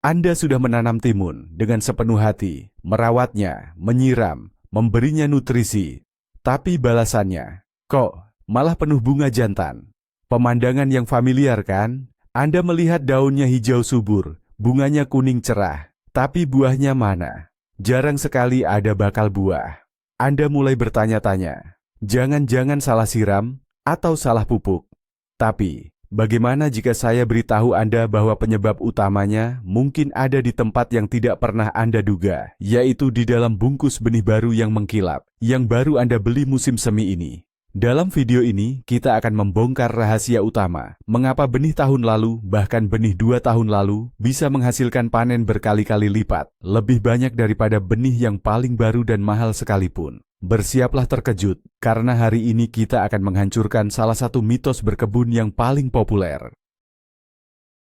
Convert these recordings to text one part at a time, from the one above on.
Anda sudah menanam timun dengan sepenuh hati, merawatnya, menyiram, memberinya nutrisi. Tapi balasannya, kok malah penuh bunga jantan? Pemandangan yang familiar kan? Anda melihat daunnya hijau subur, bunganya kuning cerah, tapi buahnya mana? Jarang sekali ada bakal buah. Anda mulai bertanya-tanya, jangan-jangan salah siram atau salah pupuk. Tapi, bagaimana jika saya beritahu Anda bahwa penyebab utamanya mungkin ada di tempat yang tidak pernah Anda duga, yaitu di dalam bungkus benih baru yang mengkilap, yang baru Anda beli musim semi ini. Dalam video ini, kita akan membongkar rahasia utama, mengapa benih tahun lalu, bahkan benih 2 tahun lalu, bisa menghasilkan panen berkali-kali lipat, lebih banyak daripada benih yang paling baru dan mahal sekalipun. Bersiaplah terkejut, karena hari ini kita akan menghancurkan salah satu mitos berkebun yang paling populer.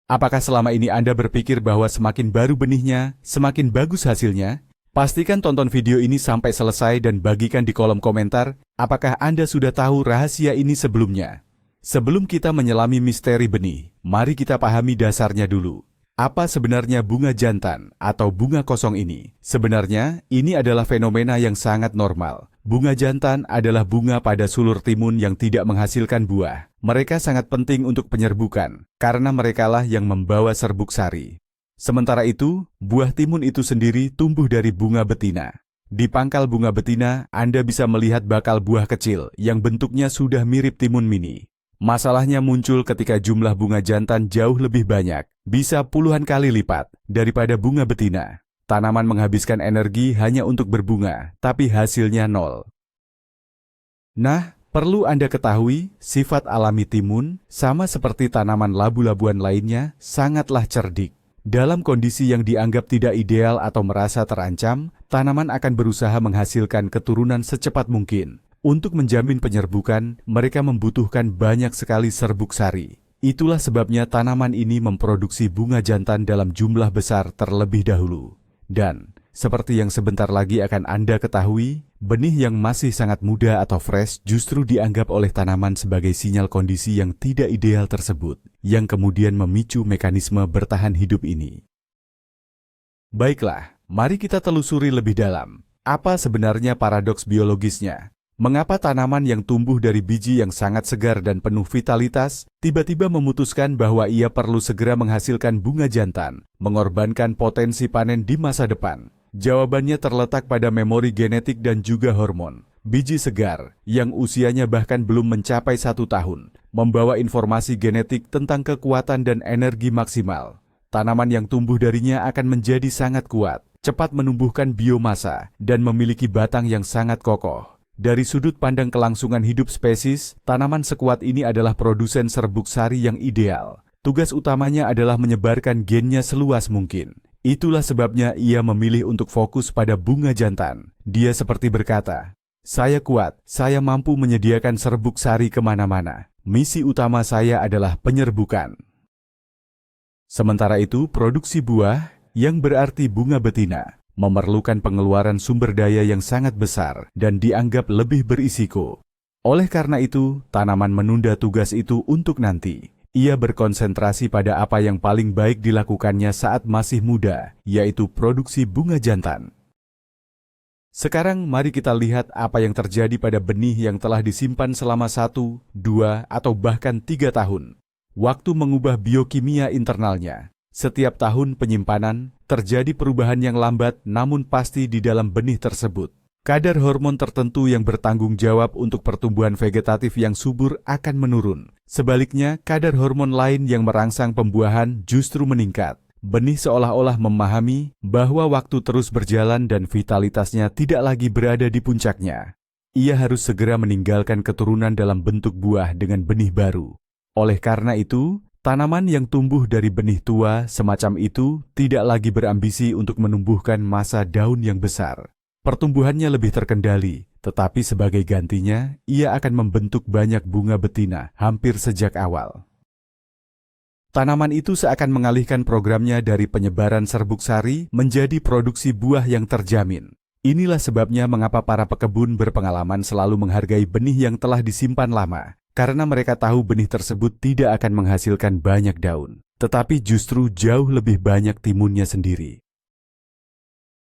Apakah selama ini Anda berpikir bahwa semakin baru benihnya, semakin bagus hasilnya? Pastikan tonton video ini sampai selesai dan bagikan di kolom komentar, apakah Anda sudah tahu rahasia ini sebelumnya? Sebelum kita menyelami misteri benih, mari kita pahami dasarnya dulu. Apa sebenarnya bunga jantan atau bunga kosong ini? Sebenarnya, ini adalah fenomena yang sangat normal. Bunga jantan adalah bunga pada sulur timun yang tidak menghasilkan buah. Mereka sangat penting untuk penyerbukan, karena merekalah yang membawa serbuk sari. Sementara itu, buah timun itu sendiri tumbuh dari bunga betina. Di pangkal bunga betina, Anda bisa melihat bakal buah kecil yang bentuknya sudah mirip timun mini. Masalahnya muncul ketika jumlah bunga jantan jauh lebih banyak, bisa puluhan kali lipat daripada bunga betina. Tanaman menghabiskan energi hanya untuk berbunga, tapi hasilnya nol. Nah, perlu Anda ketahui, sifat alami timun, sama seperti tanaman labu-labuan lainnya, sangatlah cerdik. Dalam kondisi yang dianggap tidak ideal atau merasa terancam, tanaman akan berusaha menghasilkan keturunan secepat mungkin. Untuk menjamin penyerbukan, mereka membutuhkan banyak sekali serbuk sari. Itulah sebabnya tanaman ini memproduksi bunga jantan dalam jumlah besar terlebih dahulu. Dan, seperti yang sebentar lagi akan Anda ketahui, benih yang masih sangat muda atau fresh justru dianggap oleh tanaman sebagai sinyal kondisi yang tidak ideal tersebut, yang kemudian memicu mekanisme bertahan hidup ini. Baiklah, mari kita telusuri lebih dalam. Apa sebenarnya paradoks biologisnya? Mengapa tanaman yang tumbuh dari biji yang sangat segar dan penuh vitalitas, tiba-tiba memutuskan bahwa ia perlu segera menghasilkan bunga jantan, mengorbankan potensi panen di masa depan? Jawabannya terletak pada memori genetik dan juga hormon. Biji segar, yang usianya bahkan belum mencapai 1 tahun, membawa informasi genetik tentang kekuatan dan energi maksimal. Tanaman yang tumbuh darinya akan menjadi sangat kuat, cepat menumbuhkan biomasa, dan memiliki batang yang sangat kokoh. Dari sudut pandang kelangsungan hidup spesies, tanaman sekuat ini adalah produsen serbuk sari yang ideal. Tugas utamanya adalah menyebarkan gennya seluas mungkin. Itulah sebabnya ia memilih untuk fokus pada bunga jantan. Dia seperti berkata, "Saya kuat, saya mampu menyediakan serbuk sari kemana-mana. Misi utama saya adalah penyerbukan." Sementara itu, produksi buah, yang berarti bunga betina, memerlukan pengeluaran sumber daya yang sangat besar dan dianggap lebih berisiko. Oleh karena itu, tanaman menunda tugas itu untuk nanti. Ia berkonsentrasi pada apa yang paling baik dilakukannya saat masih muda, yaitu produksi bunga jantan. Sekarang mari kita lihat apa yang terjadi pada benih yang telah disimpan selama 1, 2, atau bahkan 3 tahun. Waktu mengubah biokimia internalnya. Setiap tahun penyimpanan, terjadi perubahan yang lambat namun pasti di dalam benih tersebut. Kadar hormon tertentu yang bertanggung jawab untuk pertumbuhan vegetatif yang subur akan menurun. Sebaliknya, kadar hormon lain yang merangsang pembuahan justru meningkat. Benih seolah-olah memahami bahwa waktu terus berjalan dan vitalitasnya tidak lagi berada di puncaknya. Ia harus segera meninggalkan keturunan dalam bentuk buah dengan benih baru. Oleh karena itu, tanaman yang tumbuh dari benih tua semacam itu tidak lagi berambisi untuk menumbuhkan massa daun yang besar. Pertumbuhannya lebih terkendali, tetapi sebagai gantinya, ia akan membentuk banyak bunga betina hampir sejak awal. Tanaman itu seakan mengalihkan programnya dari penyebaran serbuk sari menjadi produksi buah yang terjamin. Inilah sebabnya mengapa para pekebun berpengalaman selalu menghargai benih yang telah disimpan lama, karena mereka tahu benih tersebut tidak akan menghasilkan banyak daun. tetapi justru jauh lebih banyak timunnya sendiri.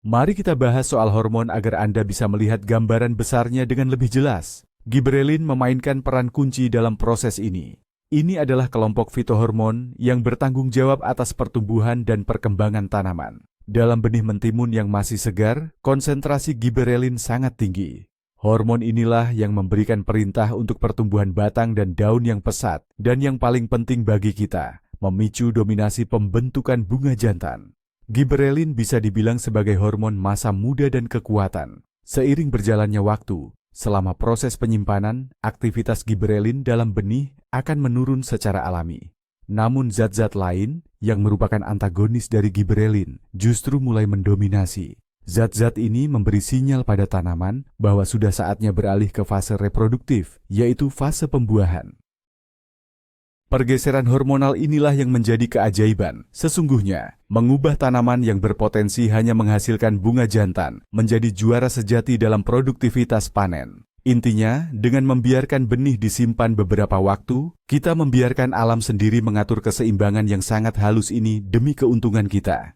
Mari kita bahas soal hormon agar Anda bisa melihat gambaran besarnya dengan lebih jelas. Gibberellin memainkan peran kunci dalam proses ini. Ini adalah kelompok fitohormon yang bertanggung jawab atas pertumbuhan dan perkembangan tanaman. Dalam benih mentimun yang masih segar, konsentrasi gibberellin sangat tinggi. Hormon inilah yang memberikan perintah untuk pertumbuhan batang dan daun yang pesat, dan yang paling penting bagi kita, memicu dominasi pembentukan bunga jantan. Gibberellin bisa dibilang sebagai hormon masa muda dan kekuatan. Seiring berjalannya waktu, selama proses penyimpanan, aktivitas gibberellin dalam benih akan menurun secara alami. Namun zat-zat lain yang merupakan antagonis dari gibberellin justru mulai mendominasi. Zat-zat ini memberi sinyal pada tanaman bahwa sudah saatnya beralih ke fase reproduktif, yaitu fase pembuahan. Pergeseran hormonal inilah yang menjadi keajaiban. Sesungguhnya, mengubah tanaman yang berpotensi hanya menghasilkan bunga jantan menjadi juara sejati dalam produktivitas panen. Intinya, dengan membiarkan benih disimpan beberapa waktu, kita membiarkan alam sendiri mengatur keseimbangan yang sangat halus ini demi keuntungan kita.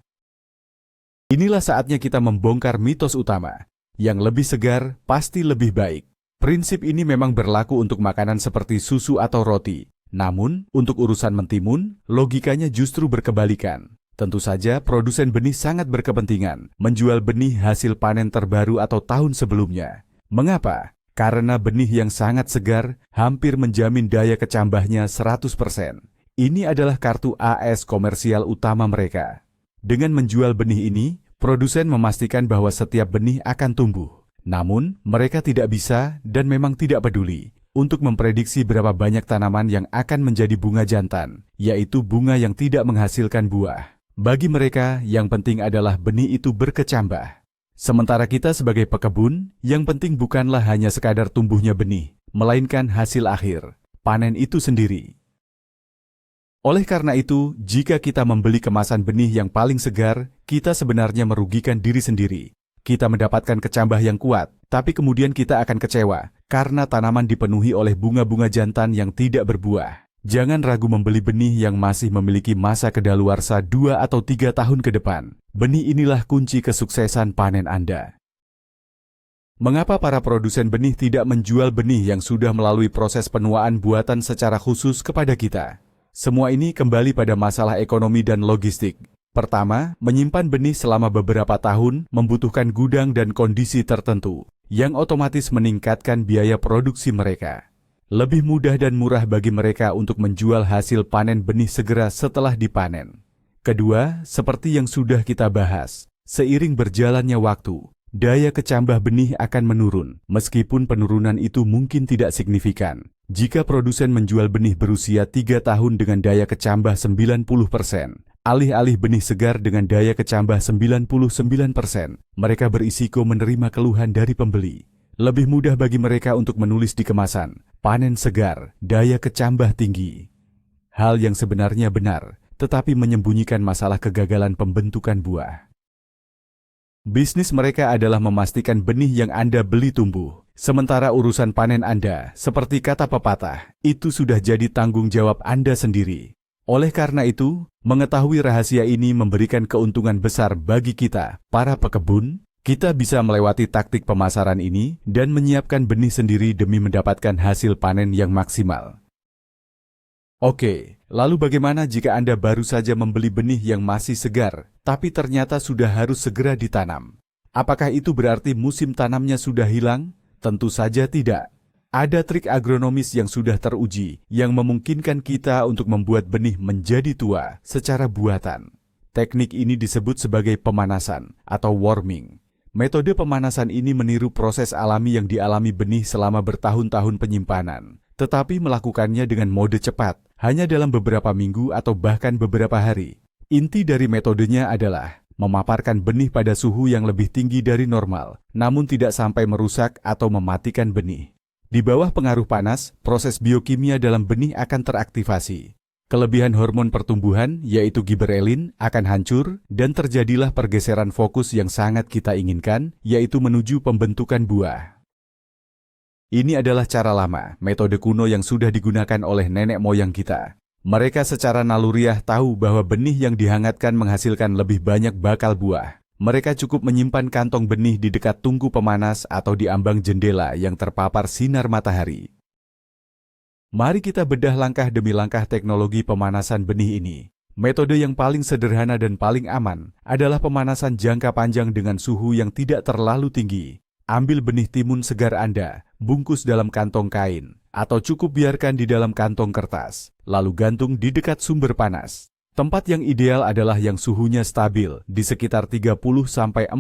Inilah saatnya kita membongkar mitos utama. Yang lebih segar pasti lebih baik. Prinsip ini memang berlaku untuk makanan seperti susu atau roti. Namun, untuk urusan mentimun, logikanya justru berkebalikan. Tentu saja, produsen benih sangat berkepentingan menjual benih hasil panen terbaru atau tahun sebelumnya. Mengapa? Karena benih yang sangat segar hampir menjamin daya kecambahnya 100%. Ini adalah kartu AS komersial utama mereka. Dengan menjual benih ini, produsen memastikan bahwa setiap benih akan tumbuh. Namun, mereka tidak bisa dan memang tidak peduli untuk memprediksi berapa banyak tanaman yang akan menjadi bunga jantan, yaitu bunga yang tidak menghasilkan buah. Bagi mereka, yang penting adalah benih itu berkecambah. Sementara kita sebagai pekebun, yang penting bukanlah hanya sekadar tumbuhnya benih, melainkan hasil akhir, panen itu sendiri. Oleh karena itu, jika kita membeli kemasan benih yang paling segar, kita sebenarnya merugikan diri sendiri. Kita mendapatkan kecambah yang kuat, tapi kemudian kita akan kecewa karena tanaman dipenuhi oleh bunga-bunga jantan yang tidak berbuah. Jangan ragu membeli benih yang masih memiliki masa kedaluarsa 2 atau 3 tahun ke depan. Benih inilah kunci kesuksesan panen Anda. Mengapa para produsen benih tidak menjual benih yang sudah melalui proses penuaan buatan secara khusus kepada kita? Semua ini kembali pada masalah ekonomi dan logistik. Pertama, menyimpan benih selama beberapa tahun membutuhkan gudang dan kondisi tertentu, yang otomatis meningkatkan biaya produksi mereka. Lebih mudah dan murah bagi mereka untuk menjual hasil panen benih segera setelah dipanen. Kedua, seperti yang sudah kita bahas, seiring berjalannya waktu, daya kecambah benih akan menurun, meskipun penurunan itu mungkin tidak signifikan. Jika produsen menjual benih berusia 3 tahun dengan daya kecambah 90%, alih-alih benih segar dengan daya kecambah 99%, mereka berisiko menerima keluhan dari pembeli. Lebih mudah bagi mereka untuk menulis di kemasan, panen segar, daya kecambah tinggi. Hal yang sebenarnya benar, tetapi menyembunyikan masalah kegagalan pembentukan buah. Bisnis mereka adalah memastikan benih yang Anda beli tumbuh. Sementara urusan panen Anda, seperti kata pepatah, itu sudah jadi tanggung jawab Anda sendiri. Oleh karena itu, mengetahui rahasia ini memberikan keuntungan besar bagi kita, para pekebun. Kita bisa melewati taktik pemasaran ini dan menyiapkan benih sendiri demi mendapatkan hasil panen yang maksimal. Oke, lalu bagaimana jika Anda baru saja membeli benih yang masih segar, tapi ternyata sudah harus segera ditanam? Apakah itu berarti musim tanamnya sudah hilang? Tentu saja tidak. Ada trik agronomis yang sudah teruji yang memungkinkan kita untuk membuat benih menjadi tua secara buatan. Teknik ini disebut sebagai pemanasan atau warming. Metode pemanasan ini meniru proses alami yang dialami benih selama bertahun-tahun penyimpanan, tetapi melakukannya dengan mode cepat, hanya dalam beberapa minggu atau bahkan beberapa hari. Inti dari metodenya adalah memaparkan benih pada suhu yang lebih tinggi dari normal, namun tidak sampai merusak atau mematikan benih. Di bawah pengaruh panas, proses biokimia dalam benih akan teraktivasi. Kelebihan hormon pertumbuhan, yaitu gibberellin, akan hancur dan terjadilah pergeseran fokus yang sangat kita inginkan, yaitu menuju pembentukan buah. Ini adalah cara lama, metode kuno yang sudah digunakan oleh nenek moyang kita. Mereka secara naluriah tahu bahwa benih yang dihangatkan menghasilkan lebih banyak bakal buah. Mereka cukup menyimpan kantong benih di dekat tungku pemanas atau di ambang jendela yang terpapar sinar matahari. Mari kita bedah langkah demi langkah teknologi pemanasan benih ini. Metode yang paling sederhana dan paling aman adalah pemanasan jangka panjang dengan suhu yang tidak terlalu tinggi. Ambil benih timun segar Anda, bungkus dalam kantong kain, atau cukup biarkan di dalam kantong kertas, lalu gantung di dekat sumber panas. Tempat yang ideal adalah yang suhunya stabil di sekitar 30–40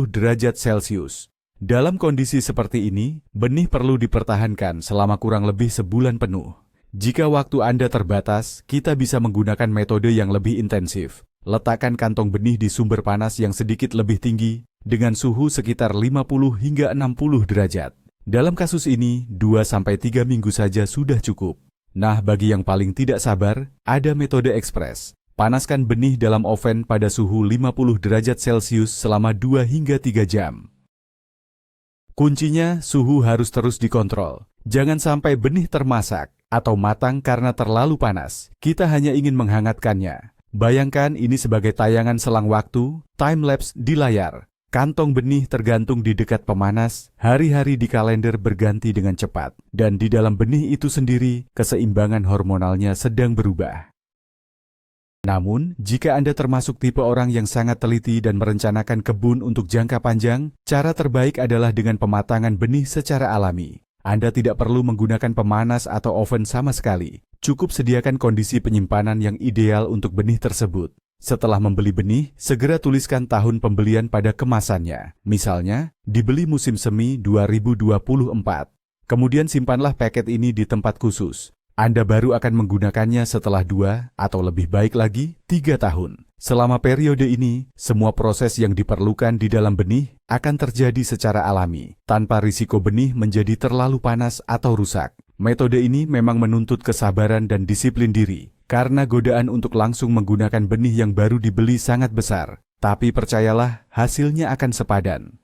derajat Celcius. Dalam kondisi seperti ini, benih perlu dipertahankan selama kurang lebih sebulan penuh. Jika waktu Anda terbatas, kita bisa menggunakan metode yang lebih intensif. Letakkan kantong benih di sumber panas yang sedikit lebih tinggi dengan suhu sekitar 50–60 derajat. Dalam kasus ini, 2–3 minggu saja sudah cukup. Nah, bagi yang paling tidak sabar, ada metode ekspres. Panaskan benih dalam oven pada suhu 50 derajat Celcius selama 2–3 jam. Kuncinya, suhu harus terus dikontrol. Jangan sampai benih termasak atau matang karena terlalu panas. Kita hanya ingin menghangatkannya. Bayangkan ini sebagai tayangan selang waktu, time-lapse di layar. Kantong benih tergantung di dekat pemanas, hari-hari di kalender berganti dengan cepat. Dan di dalam benih itu sendiri, keseimbangan hormonalnya sedang berubah. Namun, jika Anda termasuk tipe orang yang sangat teliti dan merencanakan kebun untuk jangka panjang, cara terbaik adalah dengan pematangan benih secara alami. Anda tidak perlu menggunakan pemanas atau oven sama sekali. Cukup sediakan kondisi penyimpanan yang ideal untuk benih tersebut. Setelah membeli benih, segera tuliskan tahun pembelian pada kemasannya. Misalnya, dibeli musim semi 2024. Kemudian simpanlah paket ini di tempat khusus. Anda baru akan menggunakannya setelah 2 atau lebih baik lagi 3 tahun. Selama periode ini, semua proses yang diperlukan di dalam benih akan terjadi secara alami, tanpa risiko benih menjadi terlalu panas atau rusak. Metode ini memang menuntut kesabaran dan disiplin diri, karena godaan untuk langsung menggunakan benih yang baru dibeli sangat besar. Tapi percayalah, hasilnya akan sepadan.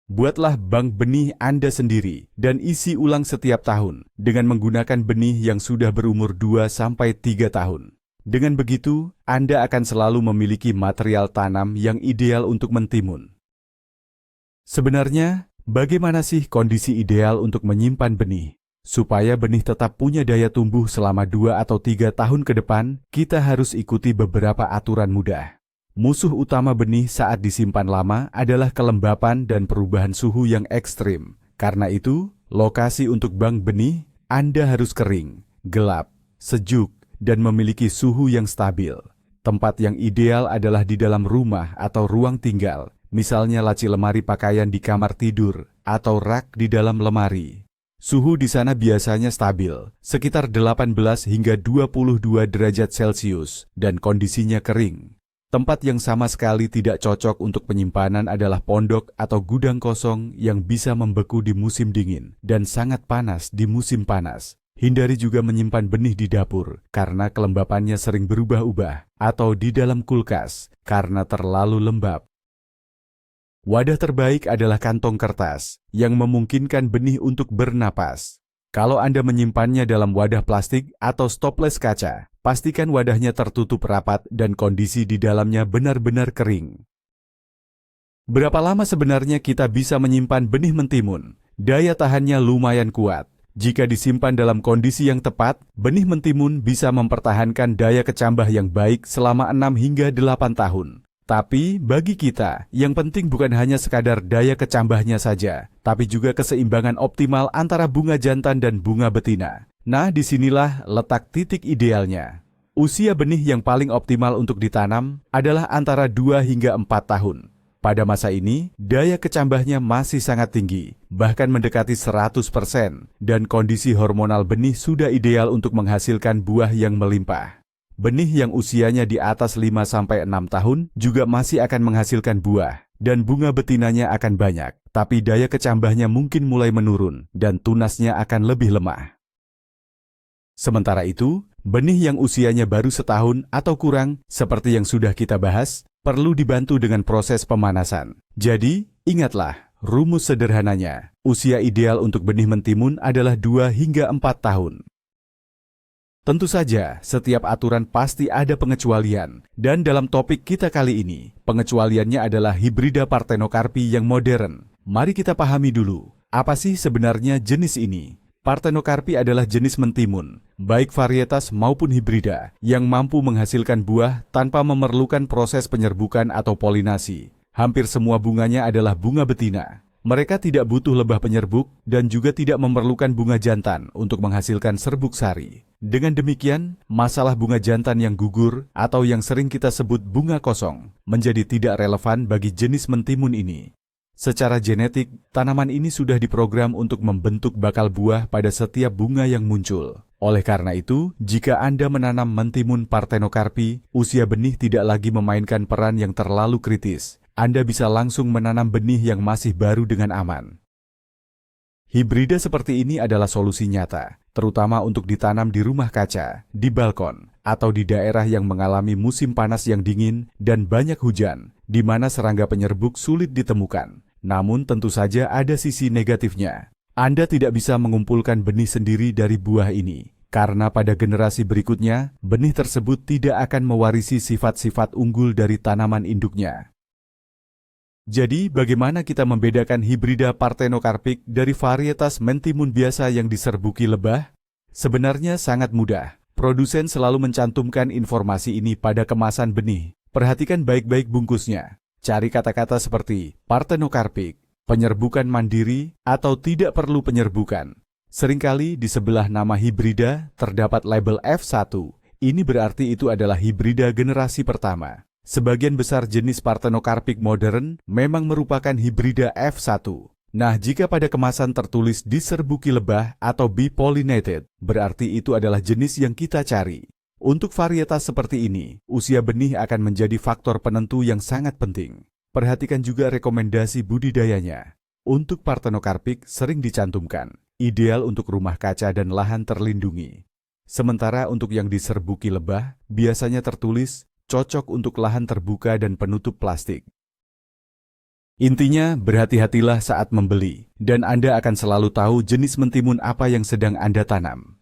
Buatlah bank benih Anda sendiri dan isi ulang setiap tahun dengan menggunakan benih yang sudah berumur 2–3 tahun. Dengan begitu, Anda akan selalu memiliki material tanam yang ideal untuk mentimun. Sebenarnya, bagaimana sih kondisi ideal untuk menyimpan benih? Supaya benih tetap punya daya tumbuh selama 2 atau 3 tahun ke depan, kita harus ikuti beberapa aturan mudah. Musuh utama benih saat disimpan lama adalah kelembapan dan perubahan suhu yang ekstrim. Karena itu, lokasi untuk bank benih Anda harus kering, gelap, sejuk, dan memiliki suhu yang stabil. Tempat yang ideal adalah di dalam rumah atau ruang tinggal, misalnya laci lemari pakaian di kamar tidur atau rak di dalam lemari. Suhu di sana biasanya stabil, sekitar 18–22 derajat Celcius, dan kondisinya kering. Tempat yang sama sekali tidak cocok untuk penyimpanan adalah pondok atau gudang kosong yang bisa membeku di musim dingin dan sangat panas di musim panas. Hindari juga menyimpan benih di dapur karena kelembapannya sering berubah-ubah, atau di dalam kulkas karena terlalu lembab. Wadah terbaik adalah kantong kertas yang memungkinkan benih untuk bernapas. Kalau Anda menyimpannya dalam wadah plastik atau stoples kaca, pastikan wadahnya tertutup rapat dan kondisi di dalamnya benar-benar kering. Berapa lama sebenarnya kita bisa menyimpan benih mentimun? Daya tahannya lumayan kuat. Jika disimpan dalam kondisi yang tepat, benih mentimun bisa mempertahankan daya kecambah yang baik selama 6–8 tahun. Tapi bagi kita, yang penting bukan hanya sekadar daya kecambahnya saja, tapi juga keseimbangan optimal antara bunga jantan dan bunga betina. Nah, disinilah letak titik idealnya. Usia benih yang paling optimal untuk ditanam adalah antara 2–4 tahun. Pada masa ini, daya kecambahnya masih sangat tinggi, bahkan mendekati 100%, dan kondisi hormonal benih sudah ideal untuk menghasilkan buah yang melimpah. Benih yang usianya di atas 5–6 tahun juga masih akan menghasilkan buah, dan bunga betinanya akan banyak, tapi daya kecambahnya mungkin mulai menurun, dan tunasnya akan lebih lemah. Sementara itu, benih yang usianya baru setahun atau kurang, seperti yang sudah kita bahas, perlu dibantu dengan proses pemanasan. Jadi, ingatlah, rumus sederhananya, usia ideal untuk benih mentimun adalah 2–4 tahun. Tentu saja, setiap aturan pasti ada pengecualian. Dan dalam topik kita kali ini, pengecualiannya adalah hibrida Parthenocarpi yang modern. Mari kita pahami dulu, apa sih sebenarnya jenis ini? Parthenocarpi adalah jenis mentimun, baik varietas maupun hibrida, yang mampu menghasilkan buah tanpa memerlukan proses penyerbukan atau polinasi. Hampir semua bunganya adalah bunga betina. Mereka tidak butuh lebah penyerbuk dan juga tidak memerlukan bunga jantan untuk menghasilkan serbuk sari. Dengan demikian, masalah bunga jantan yang gugur atau yang sering kita sebut bunga kosong menjadi tidak relevan bagi jenis mentimun ini. Secara genetik, tanaman ini sudah diprogram untuk membentuk bakal buah pada setiap bunga yang muncul. Oleh karena itu, jika Anda menanam mentimun Parthenocarpi, usia benih tidak lagi memainkan peran yang terlalu kritis. Anda bisa langsung menanam benih yang masih baru dengan aman. Hibrida seperti ini adalah solusi nyata, terutama untuk ditanam di rumah kaca, di balkon, atau di daerah yang mengalami musim panas yang dingin dan banyak hujan, di mana serangga penyerbuk sulit ditemukan. Namun tentu saja ada sisi negatifnya. Anda tidak bisa mengumpulkan benih sendiri dari buah ini, karena pada generasi berikutnya, benih tersebut tidak akan mewarisi sifat-sifat unggul dari tanaman induknya. Jadi, bagaimana kita membedakan hibrida Parthenocarpic dari varietas mentimun biasa yang diserbuki lebah? Sebenarnya sangat mudah. Produsen selalu mencantumkan informasi ini pada kemasan benih. Perhatikan baik-baik bungkusnya. Cari kata-kata seperti Parthenocarpic, penyerbukan mandiri, atau tidak perlu penyerbukan. Seringkali di sebelah nama hibrida terdapat label F1. Ini berarti itu adalah hibrida generasi pertama. Sebagian besar jenis Parthenocarpic modern memang merupakan hibrida F1. Nah, jika pada kemasan tertulis diserbuki lebah atau bee-pollinated, berarti itu adalah jenis yang kita cari. Untuk varietas seperti ini, usia benih akan menjadi faktor penentu yang sangat penting. Perhatikan juga rekomendasi budidayanya. Untuk Parthenocarpic sering dicantumkan, ideal untuk rumah kaca dan lahan terlindungi. Sementara untuk yang diserbuki lebah, biasanya tertulis cocok untuk lahan terbuka dan penutup plastik. Intinya, berhati-hatilah saat membeli, dan Anda akan selalu tahu jenis mentimun apa yang sedang Anda tanam.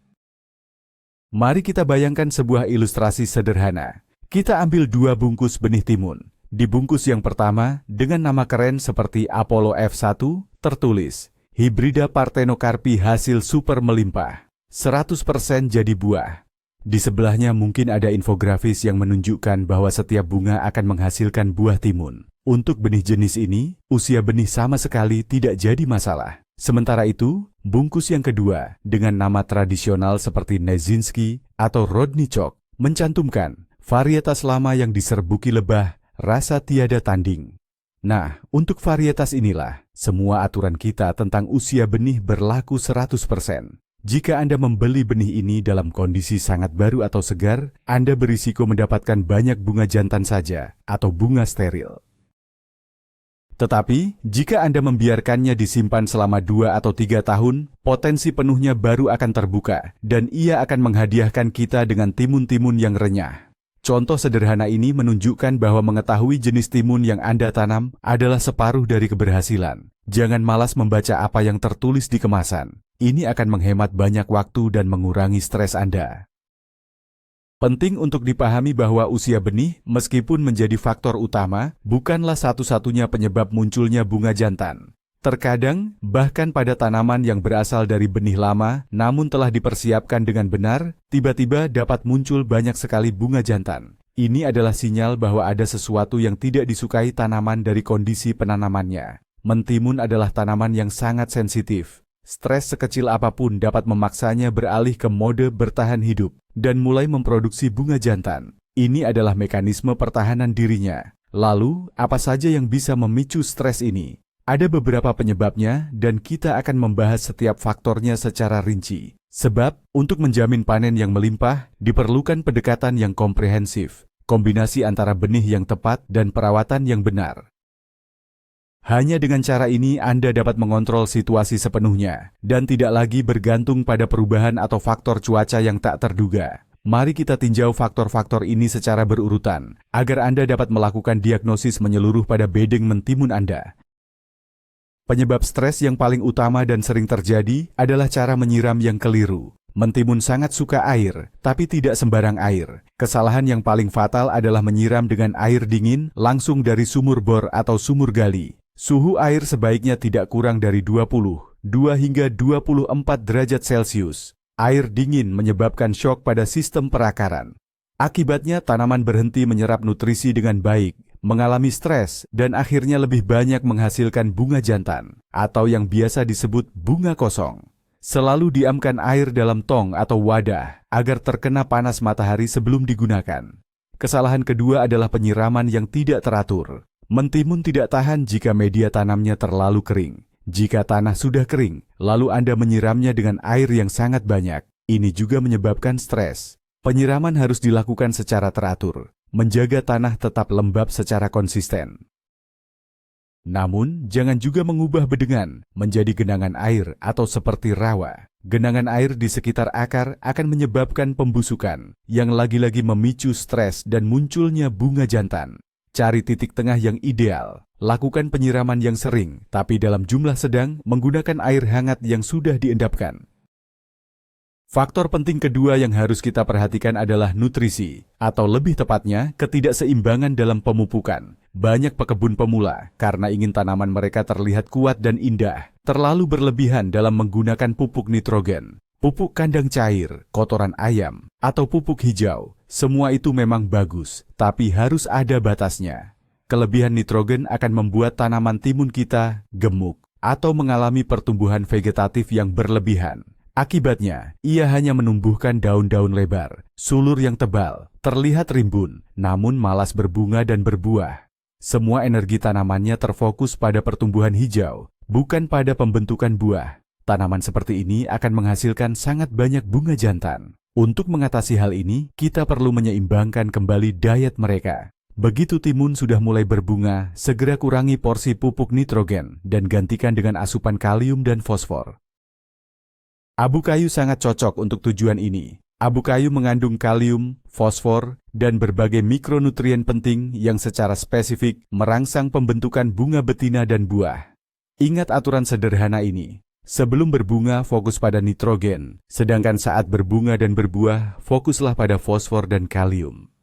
Mari kita bayangkan sebuah ilustrasi sederhana. Kita ambil 2 bungkus benih timun. Di bungkus yang pertama, dengan nama keren seperti Apollo F1, tertulis, hibrida Parthenocarpi hasil super melimpah, 100% jadi buah. Di sebelahnya mungkin ada infografis yang menunjukkan bahwa setiap bunga akan menghasilkan buah timun. Untuk benih jenis ini, usia benih sama sekali tidak jadi masalah. Sementara itu, bungkus yang kedua dengan nama tradisional seperti Nezinski atau Rodnichok mencantumkan varietas lama yang diserbuki lebah, rasa tiada tanding. Nah, untuk varietas inilah, semua aturan kita tentang usia benih berlaku 100%. Jika Anda membeli benih ini dalam kondisi sangat baru atau segar, Anda berisiko mendapatkan banyak bunga jantan saja atau bunga steril. Tetapi, jika Anda membiarkannya disimpan selama 2 atau 3 tahun, potensi penuhnya baru akan terbuka, dan ia akan menghadiahkan kita dengan timun-timun yang renyah. Contoh sederhana ini menunjukkan bahwa mengetahui jenis timun yang Anda tanam adalah separuh dari keberhasilan. Jangan malas membaca apa yang tertulis di kemasan. Ini akan menghemat banyak waktu dan mengurangi stres Anda. Penting untuk dipahami bahwa usia benih, meskipun menjadi faktor utama, bukanlah satu-satunya penyebab munculnya bunga jantan. Terkadang, bahkan pada tanaman yang berasal dari benih lama, namun telah dipersiapkan dengan benar, tiba-tiba dapat muncul banyak sekali bunga jantan. Ini adalah sinyal bahwa ada sesuatu yang tidak disukai tanaman dari kondisi penanamannya. Mentimun adalah tanaman yang sangat sensitif. Stres sekecil apapun dapat memaksanya beralih ke mode bertahan hidup dan mulai memproduksi bunga jantan. Ini adalah mekanisme pertahanan dirinya. Lalu, apa saja yang bisa memicu stres ini? Ada beberapa penyebabnya dan kita akan membahas setiap faktornya secara rinci. Sebab, untuk menjamin panen yang melimpah, diperlukan pendekatan yang komprehensif, kombinasi antara benih yang tepat dan perawatan yang benar. Hanya dengan cara ini Anda dapat mengontrol situasi sepenuhnya dan tidak lagi bergantung pada perubahan atau faktor cuaca yang tak terduga. Mari kita tinjau faktor-faktor ini secara berurutan agar Anda dapat melakukan diagnosis menyeluruh pada bedeng mentimun Anda. Penyebab stres yang paling utama dan sering terjadi adalah cara menyiram yang keliru. Mentimun sangat suka air, tapi tidak sembarang air. Kesalahan yang paling fatal adalah menyiram dengan air dingin langsung dari sumur bor atau sumur gali. Suhu air sebaiknya tidak kurang dari 22 hingga 24 derajat Celcius. Air dingin menyebabkan syok pada sistem perakaran. Akibatnya tanaman berhenti menyerap nutrisi dengan baik, mengalami stres, dan akhirnya lebih banyak menghasilkan bunga jantan, atau yang biasa disebut bunga kosong. Selalu diamkan air dalam tong atau wadah agar terkena panas matahari sebelum digunakan. Kesalahan kedua adalah penyiraman yang tidak teratur. Mentimun tidak tahan jika media tanamnya terlalu kering. Jika tanah sudah kering, lalu Anda menyiramnya dengan air yang sangat banyak. Ini juga menyebabkan stres. Penyiraman harus dilakukan secara teratur, menjaga tanah tetap lembab secara konsisten. Namun, jangan juga mengubah bedengan menjadi genangan air atau seperti rawa. Genangan air di sekitar akar akan menyebabkan pembusukan, yang lagi-lagi memicu stres dan munculnya bunga jantan. Cari titik tengah yang ideal. Lakukan penyiraman yang sering, tapi dalam jumlah sedang menggunakan air hangat yang sudah diendapkan. Faktor penting kedua yang harus kita perhatikan adalah nutrisi, atau lebih tepatnya ketidakseimbangan dalam pemupukan. Banyak pekebun pemula, karena ingin tanaman mereka terlihat kuat dan indah, terlalu berlebihan dalam menggunakan pupuk nitrogen, pupuk kandang cair, kotoran ayam, atau pupuk hijau. Semua itu memang bagus, tapi harus ada batasnya. Kelebihan nitrogen akan membuat tanaman timun kita gemuk, atau mengalami pertumbuhan vegetatif yang berlebihan. Akibatnya, ia hanya menumbuhkan daun-daun lebar, sulur yang tebal, terlihat rimbun, namun malas berbunga dan berbuah. Semua energi tanamannya terfokus pada pertumbuhan hijau, bukan pada pembentukan buah. Tanaman seperti ini akan menghasilkan sangat banyak bunga jantan. Untuk mengatasi hal ini, kita perlu menyeimbangkan kembali diet mereka. Begitu timun sudah mulai berbunga, segera kurangi porsi pupuk nitrogen dan gantikan dengan asupan kalium dan fosfor. Abu kayu sangat cocok untuk tujuan ini. Abu kayu mengandung kalium, fosfor, dan berbagai mikronutrien penting yang secara spesifik merangsang pembentukan bunga betina dan buah. Ingat aturan sederhana ini. Sebelum berbunga, fokus pada nitrogen, sedangkan saat berbunga dan berbuah, fokuslah pada fosfor dan kalium.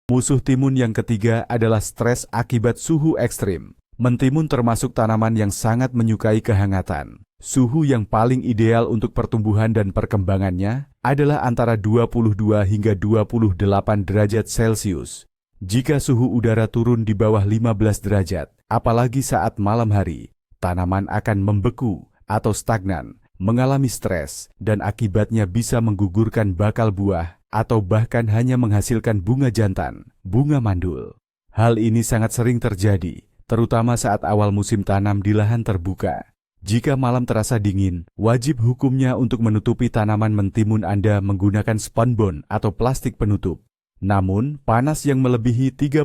Musuh timun yang ketiga adalah stres akibat suhu ekstrim. Mentimun termasuk tanaman yang sangat menyukai kehangatan. Suhu yang paling ideal untuk pertumbuhan dan perkembangannya adalah antara 22 hingga 28 derajat Celcius. Jika suhu udara turun di bawah 15 derajat, apalagi saat malam hari, tanaman akan membeku atau stagnan, mengalami stres, dan akibatnya bisa menggugurkan bakal buah atau bahkan hanya menghasilkan bunga jantan, bunga mandul. Hal ini sangat sering terjadi, terutama saat awal musim tanam di lahan terbuka. Jika malam terasa dingin, wajib hukumnya untuk menutupi tanaman mentimun Anda menggunakan spunbond atau plastik penutup. Namun, panas yang melebihi 32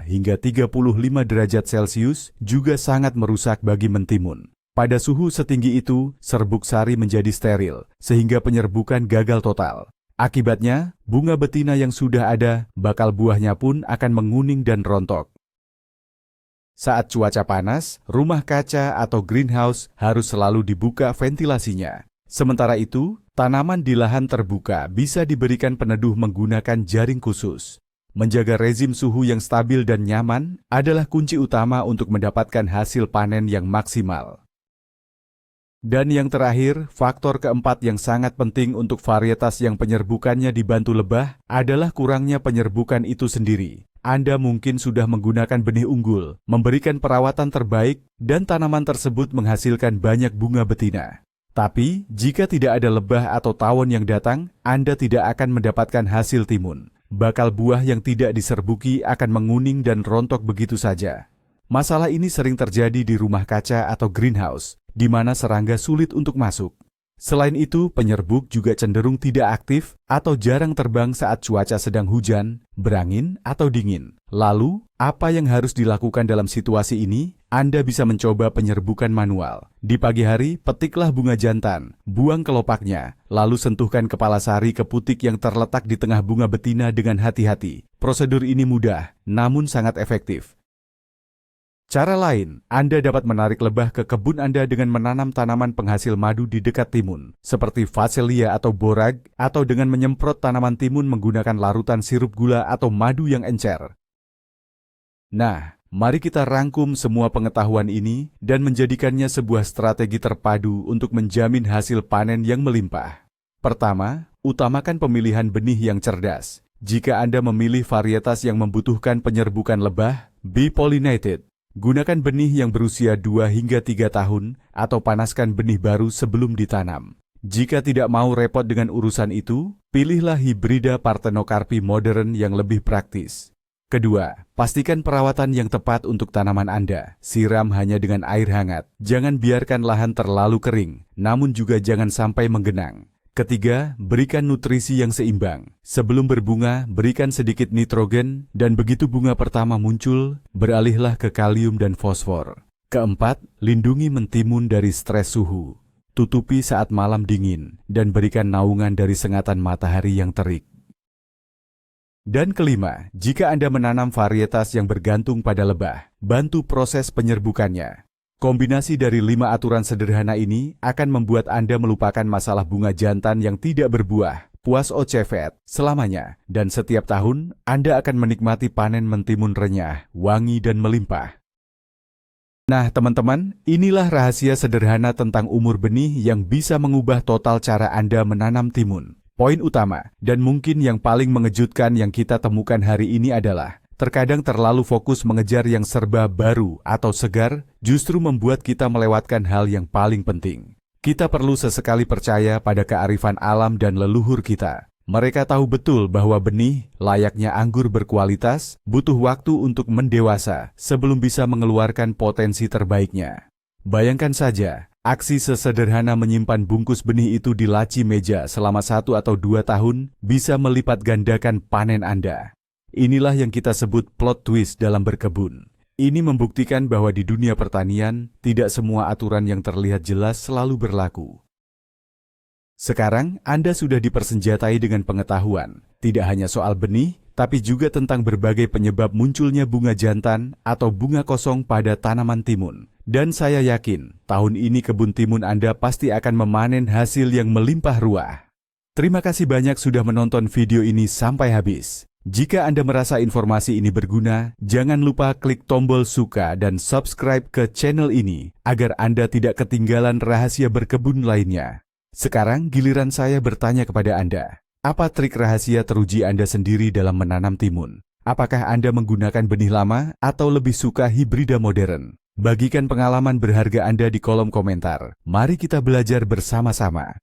hingga 35 derajat Celcius juga sangat merusak bagi mentimun. Pada suhu setinggi itu, serbuk sari menjadi steril, sehingga penyerbukan gagal total. Akibatnya, bunga betina yang sudah ada, bakal buahnya pun akan menguning dan rontok. Saat cuaca panas, rumah kaca atau greenhouse harus selalu dibuka ventilasinya. Sementara itu, tanaman di lahan terbuka bisa diberikan peneduh menggunakan jaring khusus. Menjaga rezim suhu yang stabil dan nyaman adalah kunci utama untuk mendapatkan hasil panen yang maksimal. Dan yang terakhir, faktor keempat yang sangat penting untuk varietas yang penyerbukannya dibantu lebah adalah kurangnya penyerbukan itu sendiri. Anda mungkin sudah menggunakan benih unggul, memberikan perawatan terbaik, dan tanaman tersebut menghasilkan banyak bunga betina. Tapi, jika tidak ada lebah atau tawon yang datang, Anda tidak akan mendapatkan hasil timun. Bakal buah yang tidak diserbuki akan menguning dan rontok begitu saja. Masalah ini sering terjadi di rumah kaca atau greenhouse, di mana serangga sulit untuk masuk. Selain itu, penyerbuk juga cenderung tidak aktif atau jarang terbang saat cuaca sedang hujan, berangin, atau dingin. Lalu, apa yang harus dilakukan dalam situasi ini? Anda bisa mencoba penyerbukan manual. Di pagi hari, petiklah bunga jantan, buang kelopaknya, lalu sentuhkan kepala sari ke putik yang terletak di tengah bunga betina dengan hati-hati. Prosedur ini mudah, namun sangat efektif. Cara lain, Anda dapat menarik lebah ke kebun Anda dengan menanam tanaman penghasil madu di dekat timun, seperti Phacelia atau borag, atau dengan menyemprot tanaman timun menggunakan larutan sirup gula atau madu yang encer. Nah, mari kita rangkum semua pengetahuan ini dan menjadikannya sebuah strategi terpadu untuk menjamin hasil panen yang melimpah. Pertama, utamakan pemilihan benih yang cerdas. Jika Anda memilih varietas yang membutuhkan penyerbukan lebah, bee pollinated, gunakan benih yang berusia 2 hingga 3 tahun atau panaskan benih baru sebelum ditanam. Jika tidak mau repot dengan urusan itu, pilihlah hibrida Parthenocarpi modern yang lebih praktis. Kedua, pastikan perawatan yang tepat untuk tanaman Anda. Siram hanya dengan air hangat. Jangan biarkan lahan terlalu kering, namun juga jangan sampai menggenang. Ketiga, berikan nutrisi yang seimbang. Sebelum berbunga, berikan sedikit nitrogen, dan begitu bunga pertama muncul, beralihlah ke kalium dan fosfor. Keempat, lindungi mentimun dari stres suhu. Tutupi saat malam dingin, dan berikan naungan dari sengatan matahari yang terik. Dan kelima, jika Anda menanam varietas yang bergantung pada lebah, bantu proses penyerbukannya. Kombinasi dari 5 aturan sederhana ini akan membuat Anda melupakan masalah bunga jantan yang tidak berbuah, puas ocevet, selamanya, dan setiap tahun Anda akan menikmati panen mentimun renyah, wangi dan melimpah. Nah teman-teman, inilah rahasia sederhana tentang umur benih yang bisa mengubah total cara Anda menanam timun. Poin utama, dan mungkin yang paling mengejutkan yang kita temukan hari ini adalah, terkadang terlalu fokus mengejar yang serba baru atau segar, justru membuat kita melewatkan hal yang paling penting. Kita perlu sesekali percaya pada kearifan alam dan leluhur kita. Mereka tahu betul bahwa benih, layaknya anggur berkualitas, butuh waktu untuk mendewasa sebelum bisa mengeluarkan potensi terbaiknya. Bayangkan saja, aksi sesederhana menyimpan bungkus benih itu di laci meja selama 1 atau 2 tahun bisa melipat gandakan panen Anda. Inilah yang kita sebut plot twist dalam berkebun. Ini membuktikan bahwa di dunia pertanian, tidak semua aturan yang terlihat jelas selalu berlaku. Sekarang, Anda sudah dipersenjatai dengan pengetahuan, tidak hanya soal benih, tapi juga tentang berbagai penyebab munculnya bunga jantan atau bunga kosong pada tanaman timun. Dan saya yakin, tahun ini kebun timun Anda pasti akan memanen hasil yang melimpah ruah. Terima kasih banyak sudah menonton video ini sampai habis. Jika Anda merasa informasi ini berguna, jangan lupa klik tombol suka dan subscribe ke channel ini agar Anda tidak ketinggalan rahasia berkebun lainnya. Sekarang giliran saya bertanya kepada Anda, apa trik rahasia teruji Anda sendiri dalam menanam timun? Apakah Anda menggunakan benih lama atau lebih suka hibrida modern? Bagikan pengalaman berharga Anda di kolom komentar. Mari kita belajar bersama-sama.